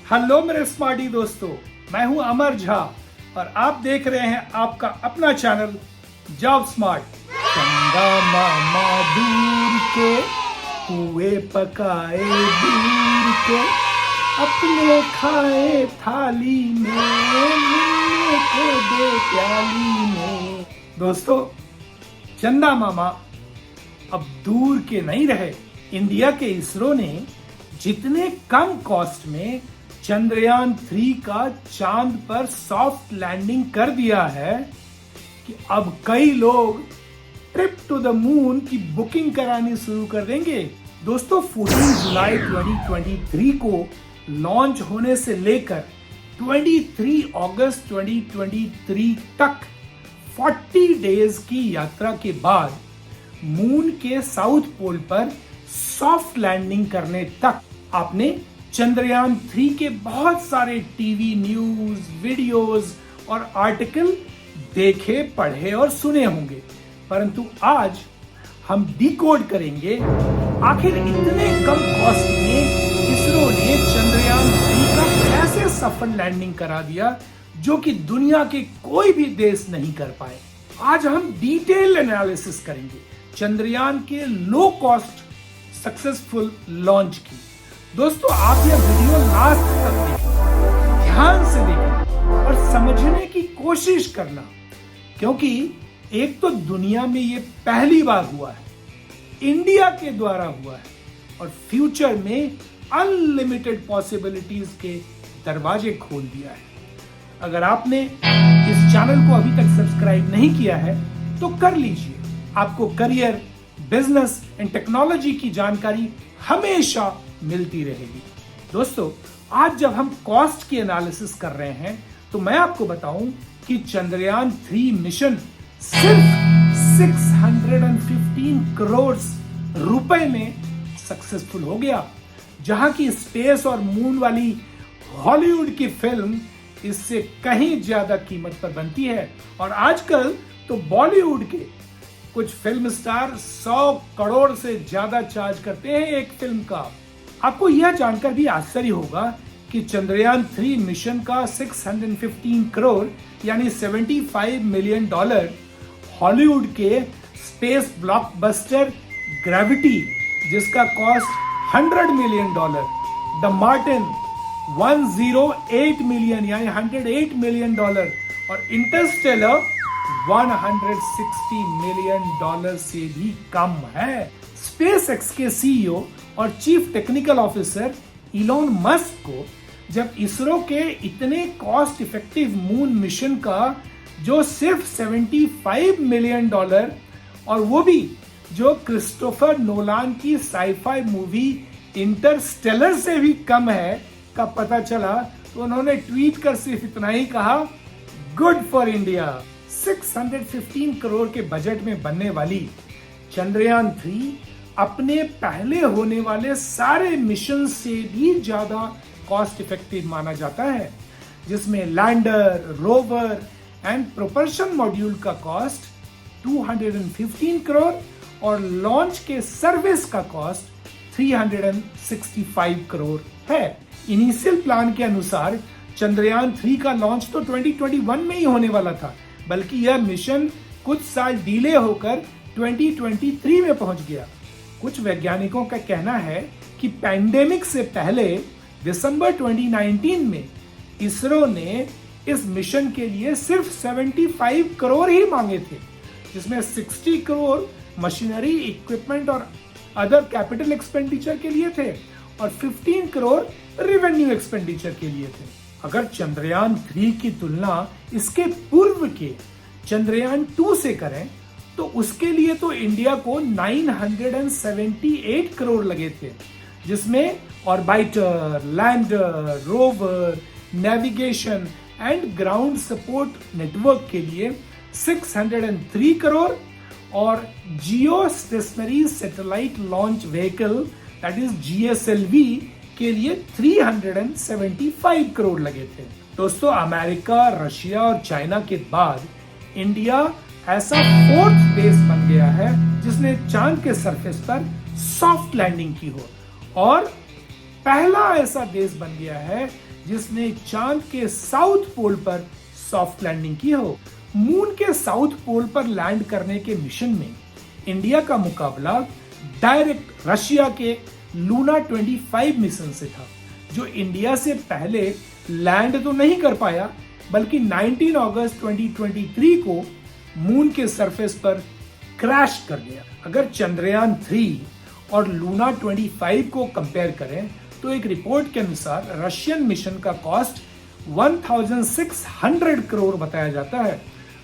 Hello मेरे smarty दोस्तों, मैं हूं अमर झा और आप देख रहे हैं आपका अपना चैनल जॉब स्मार्ट। चंदा मामा दूर के कुएं पकाए दूर के, अपने खाए थाली में मुन्ने को दे प्याली में। दोस्तों, चंदा मामा अब दूर के नहीं रहे। इंडिया के इसरो ने जितने कम कॉस्ट में चंद्रयान 3 का चांद पर सॉफ्ट लैंडिंग कर दिया है कि अब कई लोग ट्रिप टू द मून की बुकिंग करानी शुरू कर देंगे। दोस्तों, 14 जुलाई 2023 को लॉन्च होने से लेकर 23 अगस्त 2023 तक 40 डेज की यात्रा के बाद मून के साउथ पोल पर सॉफ्ट लैंडिंग करने तक आपने चंद्रयान 3 के बहुत सारे टीवी न्यूज, वीडियोस और आर्टिकल देखे, पढ़े और सुने होंगे, परंतु आज हम डिकोड करेंगे आखिर इतने कम कॉस्ट में इसरो ने चंद्रयान 3 का कैसे सफल लैंडिंग करा दिया, जो कि दुनिया के कोई भी देश नहीं कर पाए। आज हम डिटेल एनालिसिस करेंगे चंद्रयान के लो कॉस्ट सक्सेसफुल लॉन्च की। दोस्तों, आप यह वीडियो लास्ट तक देखें, ध्यान से देखें और समझने की कोशिश करना, क्योंकि एक तो दुनिया में ये पहली बार हुआ है, इंडिया के द्वारा हुआ है और फ्यूचर में अनलिमिटेड पॉसिबिलिटीज के दरवाजे खोल दिया है। अगर आपने इस चैनल को अभी तक सब्सक्राइब नहीं किया है तो कर लीजिए। आपको करियर, बिजनेस एंड टेक्नोलॉजी की जानकारी हमेशा मिलती रहेगी। दोस्तों, आज जब हम कॉस्ट की एनालिसिस कर रहे हैं तो मैं आपको बताऊं कि चंद्रयान 3 मिशन सिर्फ 615 करोड़ रुपए में सक्सेसफुल हो गया, जहां की स्पेस और मून वाली हॉलीवुड की फिल्म इससे कहीं ज्यादा कीमत पर बनती है। और आजकल तो बॉलीवुड के कुछ फिल्म स्टार 100 करोड़ से ज्यादा चार्ज करते हैं एक फिल्म का। आपको यह जानकर भी आश्चर्य होगा कि चंद्रयान 3 मिशन का 615 करोड़ यानी $75 मिलियन हॉलीवुड के स्पेस ब्लॉकबस्टर ग्रेविटी, जिसका cost $100 million, the Martin 108 million यानी $108 मिलियन और इंटरस्टेलर $160 मिलियन से भी कम है। स्पेसएक्स के सीईओ और chief technical officer Elon Musk को जब इसरो के इतने कॉस्ट इफेक्टिव मून मिशन का जो सिर्फ $75 मिलियन और वो भी जो क्रिस्टोफर नोलान की साईफाई मूवी इंटरस्टेलर से भी कम है का पता चला, तो उन्होंने ट्वीट कर सिर्फ इतना ही कहा, गुड फॉर इंडिया। 615 करोड़ के बजट में बनने वाली चंद्रयान 3 अपने पहले होने वाले सारे मिशन से भी ज्यादा कॉस्ट इफेक्टिव माना जाता है, जिसमें lander, rover and propulsion module का कॉस्ट 215 करोड़ और लॉन्च के सर्विस का कॉस्ट 365 करोड़ है। इनिशियल प्लान के अनुसार चंद्रयान 3 का लॉन्च तो 2021 में ही होने वाला था, बल्कि यह मिशन कुछ साल डिले होकर 2023 में पहुंच गया। कुछ वैज्ञानिकों का कहना है कि पैंडेमिक से पहले दिसंबर 2019 में इसरो ने इस मिशन के लिए सिर्फ 75 करोड़ ही मांगे थे, जिसमें 60 करोड़ मशीनरी, इक्विपमेंट और अदर कैपिटल एक्सपेंडिचर के लिए थे और 15 करोड़ रेवेन्यू एक्सपेंडिचर के लिए थे। अगर चंद्रयान 3 की तुलना इसके पूर्व के चंद्रयान 2 से करें तो उसके लिए तो इंडिया को 978 करोड़ लगे थे, जिसमें orbiter, lander, rover, navigation and ground support network के लिए 603 करोड़ और जियो stationery satellite launch vehicle that is GSLV के लिए 375 करोड़ लगे थे। दोस्तों, अमेरिका, रशिया और चाइना के बाद इंडिया ऐसा 4th देश बन गया है जिसने चांद के सरफेस पर सॉफ्ट लैंडिंग की हो और पहला ऐसा देश बन गया है जिसने चांद के साउथ पोल पर सॉफ्ट लैंडिंग की हो। मून के साउथ पोल पर लैंड करने के मिशन में इंडिया का मुकाबला डायरेक्ट रशिया के लूना 25 मिशन से था, जो इंडिया से पहले लैंड तो नहीं कर पाया, बल्कि 19 अगस्त 2023 को मून के सरफेस पर क्रैश कर गया। अगर चंद्रयान 3 और लूना 25 को कंपेयर करें तो एक रिपोर्ट के अनुसार रशियन मिशन का कॉस्ट 1600 करोड़ बताया जाता है।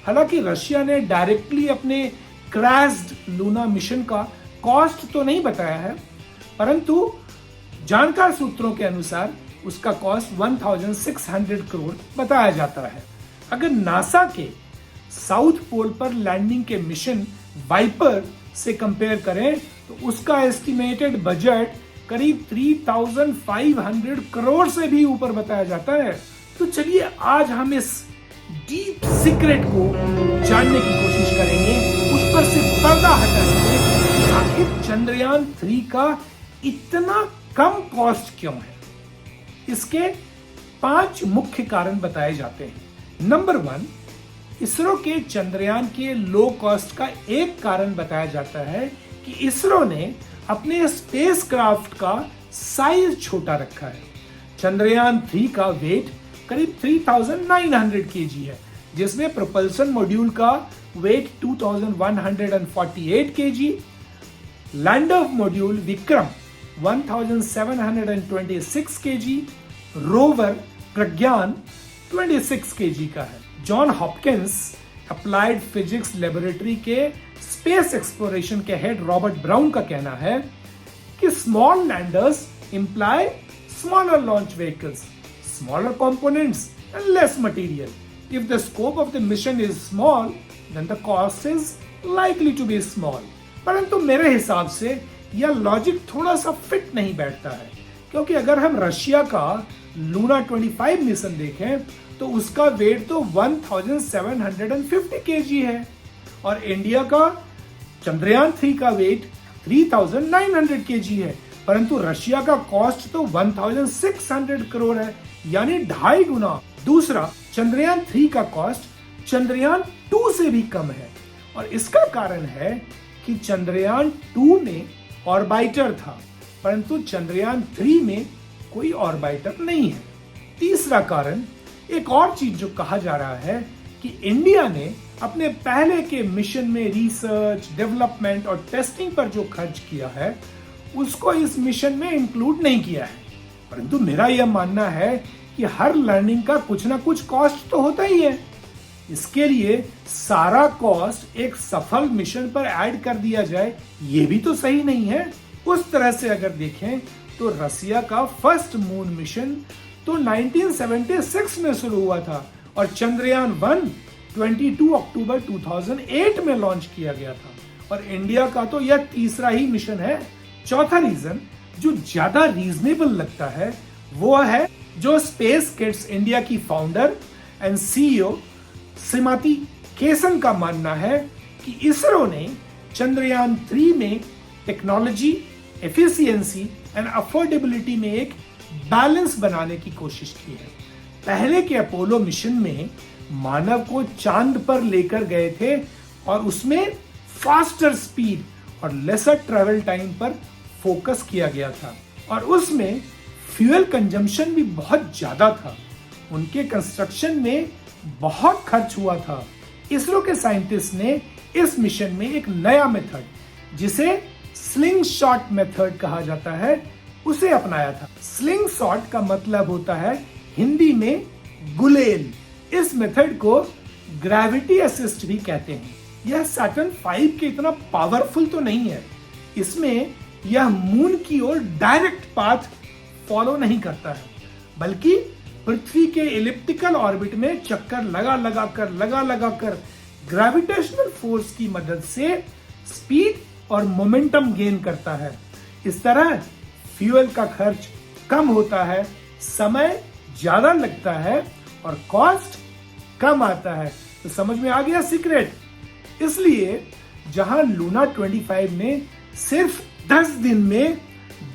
हालांकि रशिया ने डायरेक्टली अपने क्रैश्ड लूना मिशन का कॉस्ट तो नहीं बताया है, परंतु जानकार सूत्रों के अनुसार उसका कॉस्ट 1600 करोड़ बताया जाता है। अगर नासा के साउथ पोल पर लैंडिंग के मिशन वाइपर से कंपेयर करें तो उसका एस्टिमेटेड बजट करीब 3500 करोड़ से भी ऊपर बताया जाता है। तो चलिए आज हम इस डीप सीक्रेट को जानने की कोशिश करेंगे, उस पर से पर्दा हटाएंगे कि आखिर चंद्रयान 3 का इतना कम कॉस्ट क्यों है। इसके 5 मुख्य कारण बताए जाते हैं। नंबर 1, इसरो के चंद्रयान के लो कॉस्ट का एक कारण बताया जाता है कि इसरो ने अपने स्पेसक्राफ्ट का साइज छोटा रखा है। चंद्रयान 3 का वेट करीब 3900 केजी है, जिसमें प्रोपल्सन मॉड्यूल का weight 2148 KG, lander module Vikram 1726 KG, rover Pragyan 26 KG का है। John Hopkins applied physics laboratory के स्पेस एक्सप्लोरेशन के हेड रॉबर्ट ब्राउन का कहना है कि small landers imply smaller launch vehicles, smaller components and less material. If the scope of the mission is small, then the cost is likely to be small. परंतु मेरे हिसाब से यह लॉजिक थोड़ा सा फिट नहीं बैठता है, क्योंकि अगर हम रशिया का लूना 25 मिशन देखें तो उसका वेट तो 1750 केजी है और इंडिया का चंद्रयान 3 का वेट 3900 केजी है, परंतु रशिया का कॉस्ट तो 1600 करोड़ है, यानी 2.5 गुना। दूसरा, चंद्रयान 3 का कॉस्ट चंद्रयान 2 से भी कम है और इसका कारण है कि चंद्रयान 2 में ऑर्बिटर था, परंतु चंद्रयान 3 में कोई ऑर्बिटर नहीं है। तीसरा कारण, एक और चीज जो कहा जा रहा है कि इंडिया ने अपने पहले के मिशन में रिसर्च, डेवलपमेंट और टेस्टिंग पर जो खर्च किया है उसको इस मिशन में इंक्लूड नहीं किया है। परंतु मेरा यह मानना है कि हर लर्निंग का कुछ ना कुछ कॉस्ट तो होता ही है। इसके लिए सारा कॉस्ट एक सफल मिशन पर ऐड कर दिया जाए, ये भी तो सही नहीं है। उस तरह से अगर देखें तो रसिया का फर्स्ट मून मिशन तो 1976 में शुरू हुआ था और चंद्रयान 1 22 अक्टूबर 2008 में लॉन्च किया गया था और इंडिया का तो यह तीसरा ही मिशन है। चौथा रीजन जो ज्यादा रीजनेबल लगता है वो है जो स्पेस किड्स इंडिया की फाउंडर एंड सीईओ श्रीमती केसन का मानना है कि इसरो ने चंद्रयान 3 में टेक्नोलॉजी, एफिशिएंसी एंड अफोर्डेबिलिटी में एक बैलेंस बनाने की कोशिश की है। पहले के अपोलो मिशन में मानव को चांद पर लेकर गए थे और उसमें फास्टर स्पीड और लेसर ट्रेवल टाइम पर फोकस किया गया था और उसमें फ्यूल कंजम्पशन भी बहुत ज्यादा था। उनके कंस्ट्रक्शन में बहुत खर्च हुआ था। इसरो के साइंटिस्ट ने इस मिशन में एक नया मेथड जिसे स्लिंग शॉट मेथड कहा जाता है उसे अपनाया था। स्लिंग शॉट का मतलब होता है हिंदी में गुलेल। इस मेथड को ग्रेविटी असिस्ट भी कहते हैं। यह सैटर्न 5 के इतना पावरफुल तो नहीं है। इसमें यह मून की ओर डायरेक्ट पाथ फॉलो नहीं करता है, बल्कि पृथ्वी के एलिप्टिकल ऑर्बिट में चक्कर लगा लगा कर ग्रेविटेशनल फोर्स की मदद से स्पीड और मोमेंटम गेन करता है। इस तरह फ्यूल का खर्च कम होता है, समय ज्यादा लगता है और कॉस्ट कम आता है। तो समझ में आ गया सीक्रेट। इसलिए जहां लूना 25 ने सिर्फ 10 दिन में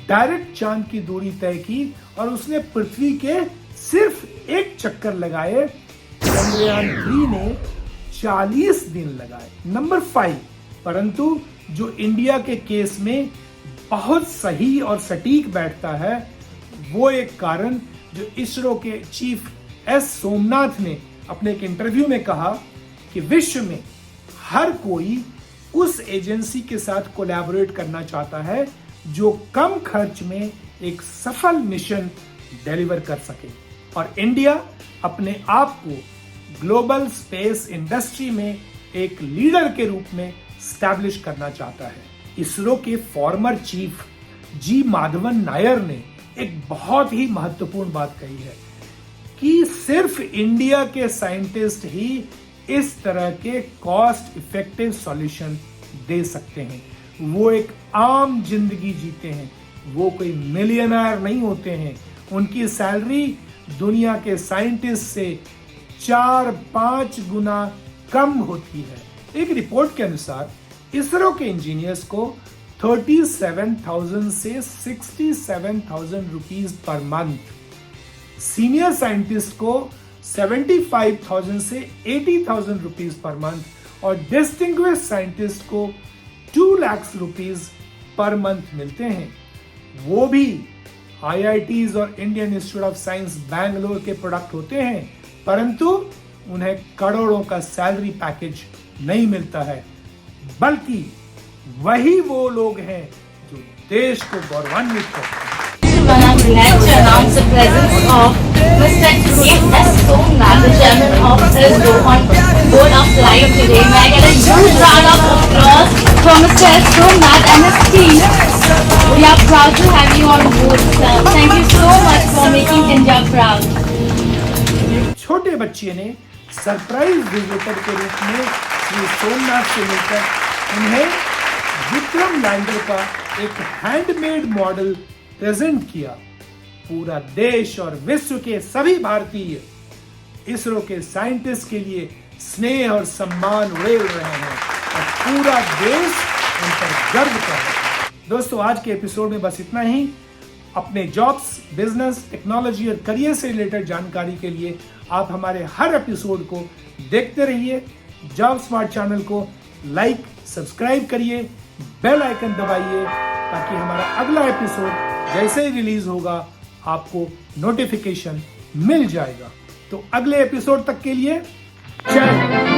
डायरेक्ट चांद की दूरी तय की और उसने पृथ्वी के सिर्फ एक चक्कर लगाए चंद्रयान 3 ने 40 दिन लगाए। नंबर 5, परंतु जो इंडिया के केस में बहुत सही और सटीक बैठता है, वो एक कारण जो इसरो के चीफ एस सोमनाथ ने अपने एक इंटरव्यू में कहा कि विश्व में हर कोई उस एजेंसी के साथ कोलैबोरेट करना चाहता है जो कम खर्च में एक सफल मिशन डिलीवर कर सके, और इंडिया अपने आप को ग्लोबल स्पेस इंडस्ट्री में एक लीडर के रूप में स्टैब्लिश करना चाहता है। इसरो के फॉर्मर चीफ जी माधवन नायर ने एक बहुत ही महत्वपूर्ण बात कही है कि सिर्फ इंडिया के साइंटिस्ट ही इस तरह के कॉस्ट इफेक्टिव सॉल्यूशन दे सकते हैं। वो एक आम जिंदगी जीते हैं, वो कोई मिलियनर नहीं होते हैं। उनकी सैलरी दुनिया के साइंटिस्ट से 4-5 गुना कम होती है। एक रिपोर्ट के अनुसार इसरो के इंजीनियर्स को 37,000 से 67,000 rupees per month, senior scientist को 75,000 से 80,000 रुपीज पर मंथ और डिस्टिंग्विश्ड साइंटिस्ट को 2 लाख रुपीज पर मंथ मिलते हैं। वो भी IITs और Indian institute of science Bangalore के प्रोडक्ट होते हैं, परंतु उन्हें करोड़ों का सैलरी पैकेज नहीं मिलता है, बल्कि वही वो लोग हैं जो देश को गौरवान्वित करते हैं। I'm glad to announce the presence of Mr. C.S. Somnath, the chairman of ISRO, on board our flight today. May I get a huge round of applause for Mr. S. Somnath and his team. We are proud to have you on board, sir. Thank you so much for making India proud. छोटे बच्चे ने surprise visitor के रूप में श्री सोमनाथ से मिलकर उन्हें Vikram lander का एक हैंडमेड मॉडल प्रेजेंट किया। पूरा देश और विश्व के सभी भारतीय इसरो के साइंटिस्ट के लिए स्नेह और सम्मान उड़ेल रहे हैं और पूरा देश उन पर गर्व कर रहा है। दोस्तों, आज के एपिसोड में बस इतना ही। अपने जॉब्स, बिजनेस, टेक्नोलॉजी और करियर से रिलेटेड जानकारी के लिए आप हमारे हर एपिसोड को देखते रहिए। जॉब स्मार्ट चैनल को लाइक, सब्सक्राइब करिए, बेल आइकन दबाइए ताकि हमारा अगला एपिसोड जैसे ही रिलीज होगा आपको नोटिफिकेशन मिल जाएगा। तो अगले एपिसोड तक के लिए जय हिंद।